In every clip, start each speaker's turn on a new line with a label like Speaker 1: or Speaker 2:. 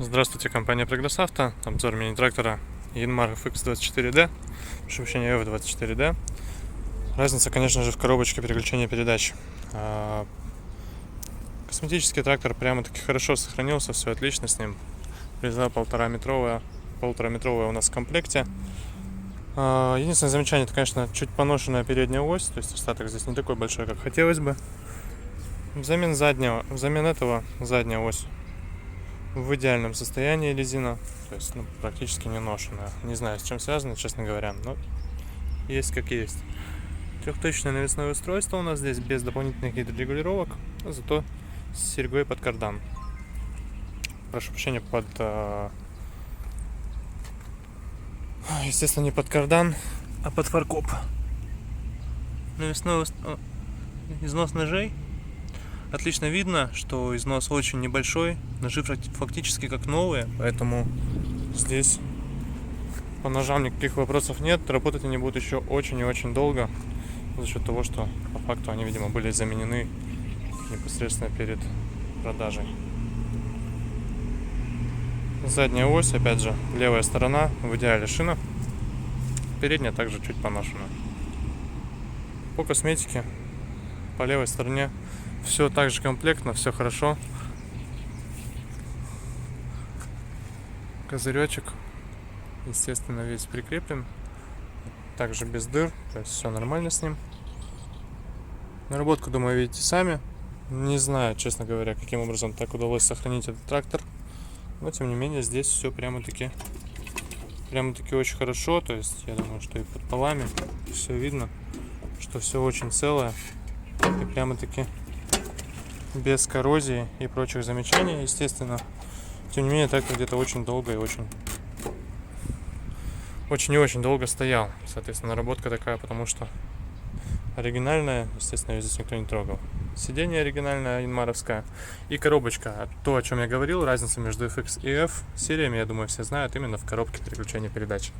Speaker 1: Здравствуйте, компания Progress Auto. Обзор мини-трактора Yanmar FX24D. Прошу прощения, F24D. Разница, конечно же, в коробочке переключения передач. Косметический трактор прямо-таки хорошо сохранился, все отлично с ним. Реза 1,5-метровая у нас в комплекте. Единственное замечание, это, конечно, чуть поношенная передняя ось, то есть остаток здесь не такой большой, как хотелось бы. Взамен этого задняя ось в идеальном состоянии резина, то есть практически не ношенная. Не знаю, с чем связано, честно говоря, но есть как есть. Трехточное навесное устройство у нас здесь без дополнительных гидрорегулировок, зато с серьгой под кардан. Прошу прощения, естественно, не под кардан, а под фаркоп. Навесной износ ножей. Отлично видно, что износ очень небольшой, ножи фактически как новые, поэтому здесь по ножам никаких вопросов нет. Работать они будут еще очень и очень долго, за счет того, что по факту они, видимо, были заменены непосредственно перед продажей. Задняя ось, опять же, левая сторона, в идеале шина. Передняя также чуть поношена. По косметике, по левой стороне все так же комплектно, все хорошо. Козыречек, естественно, весь прикреплен. Также без дыр, то есть все нормально с ним. Наработку, думаю, видите сами. Не знаю, честно говоря, каким образом так удалось сохранить этот трактор. Но, тем не менее, здесь все прямо-таки очень хорошо. То есть, я думаю, что и под полами все видно, что все очень целое. И прямо-таки без коррозии и прочих замечаний, естественно. Тем не менее, трактор где-то очень долго и очень долго стоял. Соответственно, наработка такая, потому что оригинальная, естественно, ее здесь никто не трогал. Сиденье оригинальное, янмаровское. И коробочка. То, о чем я говорил, разница между FX и F сериями, я думаю, все знают, именно в коробке переключения передач.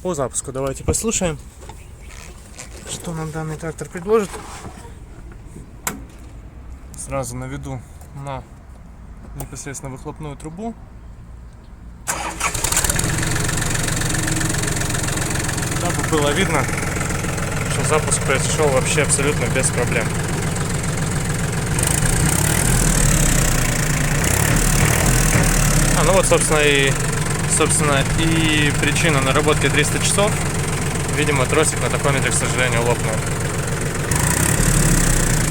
Speaker 1: По запуску давайте послушаем, что нам данный трактор предложит. Сразу наведу на непосредственно выхлопную трубу. Чтобы было видно, что запуск произошел вообще абсолютно без проблем. Ну вот, собственно, и причина наработки 300 часов. Видимо, тросик на тахометре, к сожалению, лопнул.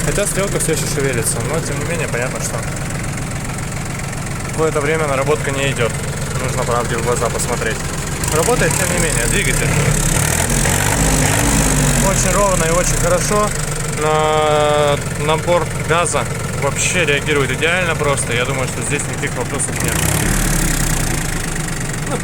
Speaker 1: Хотя стрелка все еще шевелится, но тем не менее понятно, что какое-то время наработка не идет. Нужно, правде, в глаза посмотреть. Работает, тем не менее, двигатель очень ровно и очень хорошо. На набор газа вообще реагирует идеально просто. Я думаю, что здесь никаких вопросов нет.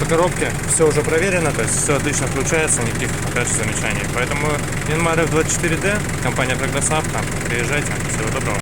Speaker 1: По коробке все уже проверено, то есть все отлично включается, никаких, опять же, замечаний. Поэтому Yanmar F24D, компания Progress Auto, приезжайте, всего доброго.